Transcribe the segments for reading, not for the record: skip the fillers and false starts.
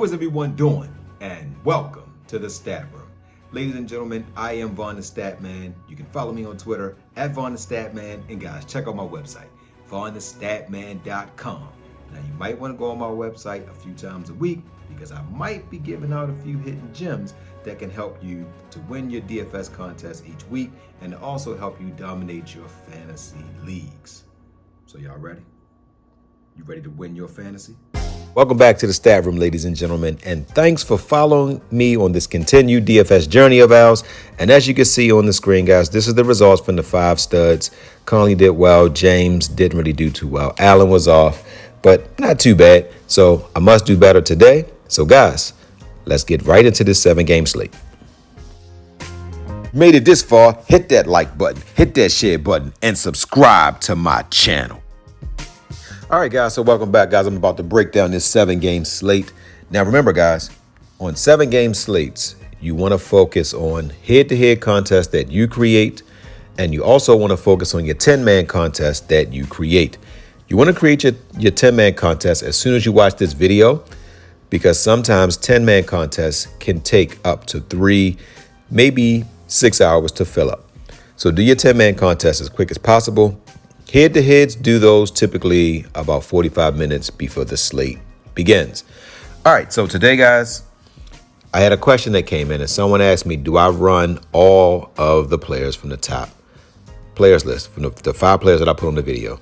How is everyone doing? And welcome to the Stat Room. Ladies and gentlemen, I am VonnTheStatman. You can follow me on Twitter at VonnTheStatman. And guys, check out my website, VonnTheStatman.com. Now, you might want to go on my website a few times a week because I might be giving out a few hidden gems that can help you to win your DFS contest each week and also help you dominate your fantasy leagues. So y'all ready? You ready to win your fantasy? Welcome back to the Stat Room, ladies and gentlemen, and thanks for following me on this continued DFS journey of ours. And as you can see on the screen, guys, this is the results from the 5STUDS. Conley did well. James didn't really do too well. Allen was off, but not too bad. So I must do better today. So guys, let's get right into this 7-game slate. Made it this far, hit that like button, hit that share button, and subscribe to my channel. All right, guys, so welcome back, guys. I'm about to break down this 7-game slate. Now, remember, guys, on 7-game slates, you want to focus on head-to-head contests that you create, and you also want to focus on your 10-man contest that you create. You want to create your 10-man contest as soon as you watch this video, because sometimes 10-man contests can take up to 3, maybe 6 hours to fill up. So do your 10-man contest as quick as possible. Head-to-heads, do those typically about 45 minutes before the slate begins. All right, so today, guys, I had a question that came in, and someone asked me, do I run all of the players from the top players list, from the 5 players that I put on the video?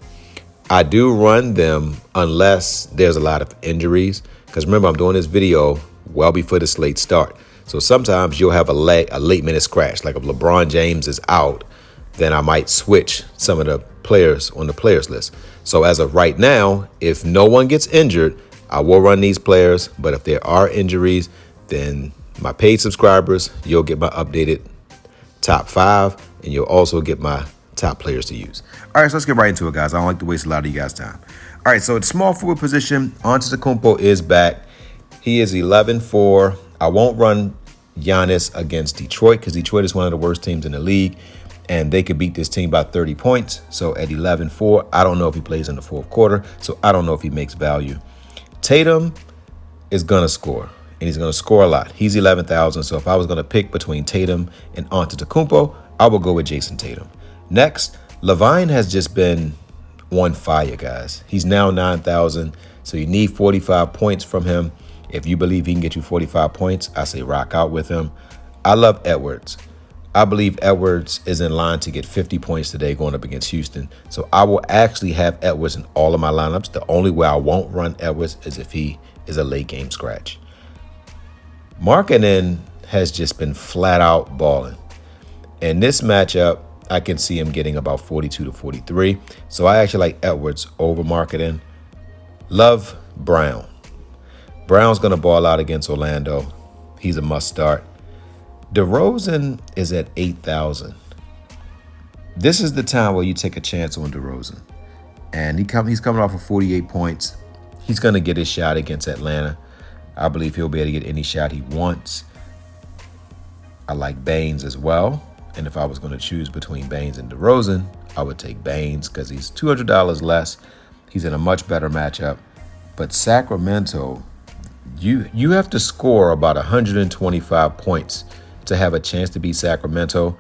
I do run them unless there's a lot of injuries, because remember, I'm doing this video well before the slate start. So sometimes you'll have a late minute scratch, like if LeBron James is out, then I might switch some of the players on the players list. So as of right now, if no one gets injured, I will run these players. But if there are injuries, then my paid subscribers, you'll get my updated top 5, and you'll also get my top players to use. All right, so let's get right into it, guys. I don't like to waste a lot of you guys' time. All right, so at small forward position, VonnTheStatman is back. He is 11-4. I won't run Giannis against Detroit because Detroit is one of the worst teams in the league, and they could beat this team by 30 points. So at 11-4, I don't know if he plays in the fourth quarter, so I don't know if he makes value. Tatum is going to score, and he's going to score a lot. He's 11,000, so if I was going to pick between Tatum and VonnTheStatman, I will go with Jason Tatum. Next, Levine has just been on fire, guys. He's now 9,000, so you need 45 points from him. If you believe he can get you 45 points, I say rock out with him. I love Edwards. I believe Edwards is in line to get 50 points today going up against Houston. So I will actually have Edwards in all of my lineups. The only way I won't run Edwards is if he is a late game scratch. Markkanen has just been flat out balling. In this matchup, I can see him getting about 42 to 43. So I actually like Edwards over Markkanen. Love Brown. Brown's going to ball out against Orlando. He's a must start. DeRozan is at 8,000. This is the time where you take a chance on DeRozan. And he's coming off of 48 points. He's going to get his shot against Atlanta. I believe he'll be able to get any shot he wants. I like Baines as well. And if I was going to choose between Baines and DeRozan, I would take Baines because he's $200 less. He's in a much better matchup. But Sacramento, you have to score about 125 points to have a chance to beat Sacramento.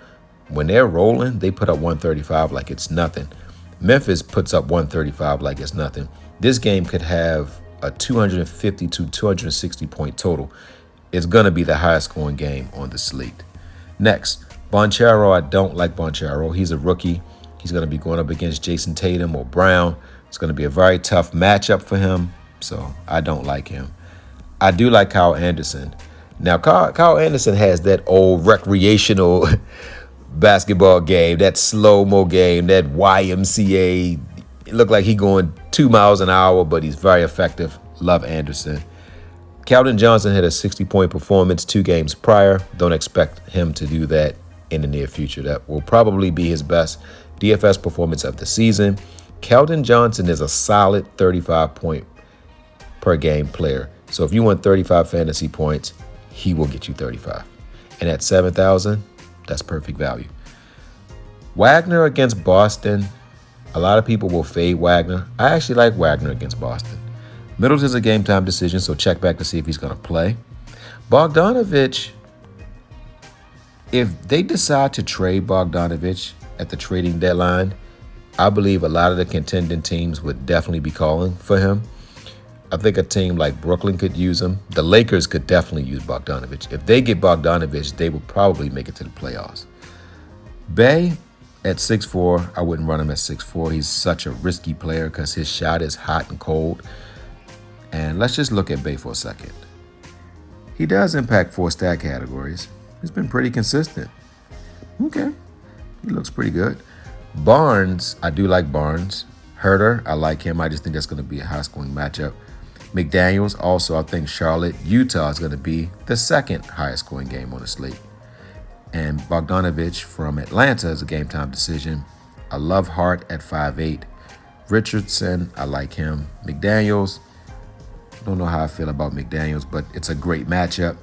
When they're rolling, they put up 135 like it's nothing. Memphis puts up 135 like it's nothing. This game could have a 250 to 260 point total. It's going to be the highest scoring game on the slate. Next, Banchero. I don't like Banchero. He's a rookie. He's going to be going up against Jason Tatum or Brown. It's going to be a very tough matchup for him, so I don't like him. I do like Kyle Anderson. Now, Kyle Anderson has that old recreational basketball game, that slow-mo game, that YMCA. It looked like he's going 2 miles an hour, but he's very effective. Love Anderson. Keldon Johnson had a 60-point performance 2 games prior. Don't expect him to do that in the near future. That will probably be his best DFS performance of the season. Keldon Johnson is a solid 35-point per game player. So if you want 35 fantasy points, he will get you 35. And at 7,000, that's perfect value. Wagner against Boston. A lot of people will fade Wagner. I actually like Wagner against Boston. Middleton's a game time decision, so check back to see if he's going to play. Bogdanovich, if they decide to trade Bogdanovich at the trading deadline, I believe a lot of the contending teams would definitely be calling for him. I think a team like Brooklyn could use him. The Lakers could definitely use Bogdanovich. If they get Bogdanovich, they will probably make it to the playoffs. Bey at 6'4", I wouldn't run him at 6'4". He's such a risky player because his shot is hot and cold. And let's just look at Bey for a second. He does impact 4 stat categories. He's been pretty consistent. Okay, he looks pretty good. Barnes, I do like Barnes. Herter, I like him. I just think that's going to be a high-scoring matchup. McDaniels, also, I think Charlotte, Utah is going to be the second highest-scoring game on the slate. And Bogdanovich from Atlanta is a game-time decision. I love Hart at 5'8". Richardson, I like him. McDaniels, don't know how I feel about McDaniels, but it's a great matchup.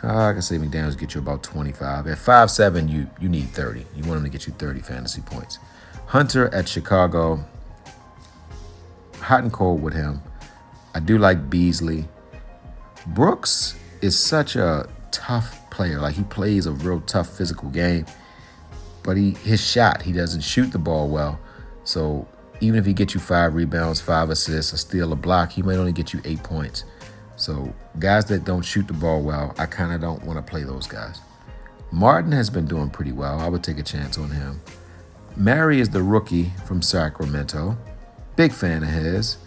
I can say McDaniels get you about 25. At 5'7", you need 30. You want him to get you 30 fantasy points. Hunter at Chicago, hot and cold with him. I do like Beasley. Brooks is such a tough player. Like, he plays a real tough physical game, but his shot, he doesn't shoot the ball well. So even if he gets you 5 rebounds, 5 assists, a steal, a block, he might only get you 8 points. So guys that don't shoot the ball well, I kind of don't want to play those guys. Martin has been doing pretty well. I would take a chance on him. Mary is the rookie from Sacramento. Big fan of his.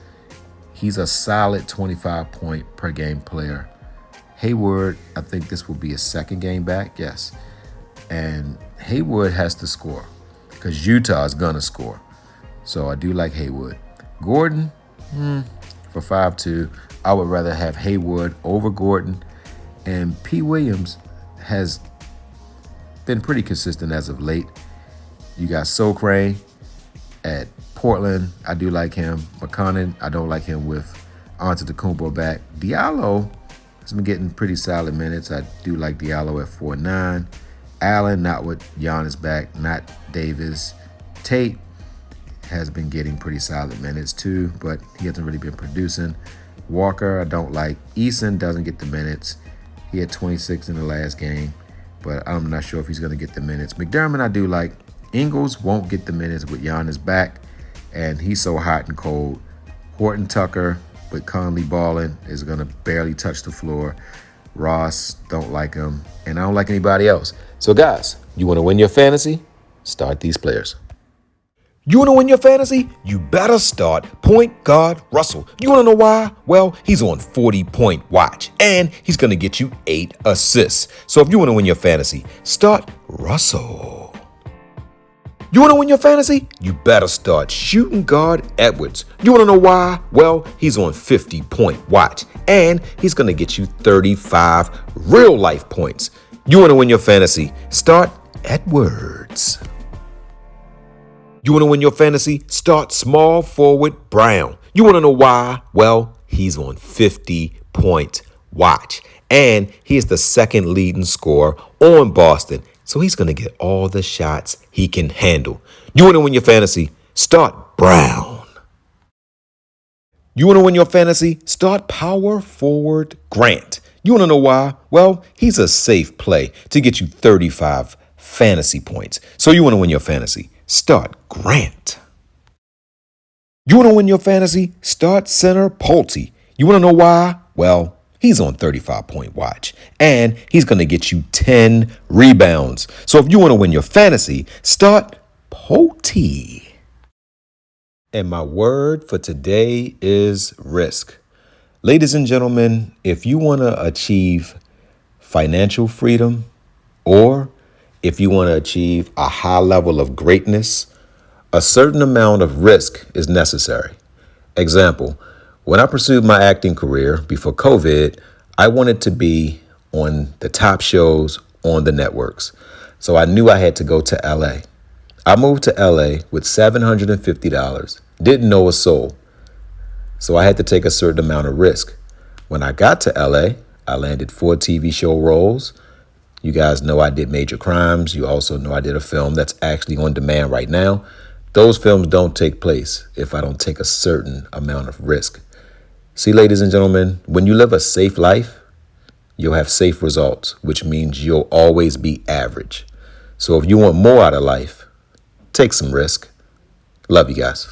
He's a solid 25-point per game player. Hayward, I think this will be his second game back, yes. And Hayward has to score because Utah is going to score. So I do like Hayward. Gordon, for 5'2", I would rather have Hayward over Gordon. And P. Williams has been pretty consistent as of late. You got Socrae at Portland. I do like him. McConnell, I don't like him with Antetokounmpo back. Diallo has been getting pretty solid minutes. I do like Diallo at 4'9". Allen, not with Giannis back, not Davis. Tate has been getting pretty solid minutes too, but he hasn't really been producing. Walker, I don't like. Eason doesn't get the minutes. He had 26 in the last game, but I'm not sure if he's going to get the minutes. McDermott, I do like. Ingles won't get the minutes with Giannis back, and he's so hot and cold. Horton Tucker with Conley balling is going to barely touch the floor. Ross, don't like him, and I don't like anybody else. So guys, you want to win your fantasy? Start these players. You want to win your fantasy? You better start point guard Russell. You want to know why? Well, he's on 40-point watch, and he's going to get you 8 assists. So if you want to win your fantasy, start Russell. You want to win your fantasy? You better start shooting guard Edwards. You want to know why? Well, he's on 50-point watch, and he's going to get you 35 real-life points. You want to win your fantasy? Start Edwards. You want to win your fantasy? Start small forward Brown. You want to know why? Well, he's on 50-point watch, and he is the second leading scorer on Boston. So he's going to get all the shots he can handle. You want to win your fantasy? Start Brown. You want to win your fantasy? Start power forward Grant. You want to know why? Well, he's a safe play to get you 35 fantasy points. So you want to win your fantasy? Start Grant. You want to win your fantasy? Start center Pulte. You want to know why? Well, he's on 35-point watch, and he's going to get you 10 rebounds. So if you want to win your fantasy, start Pulte. And my word for today is risk. Ladies and gentlemen, if you want to achieve financial freedom, or if you want to achieve a high level of greatness, a certain amount of risk is necessary. Example, when I pursued my acting career before COVID, I wanted to be on the top shows on the networks. So I knew I had to go to LA. I moved to LA with $750, didn't know a soul. So I had to take a certain amount of risk. When I got to LA, I landed 4 TV show roles. You guys know I did Major Crimes. You also know I did a film that's actually on demand right now. Those films don't take place if I don't take a certain amount of risk. See, ladies and gentlemen, when you live a safe life, you'll have safe results, which means you'll always be average. So if you want more out of life, take some risk. Love you guys.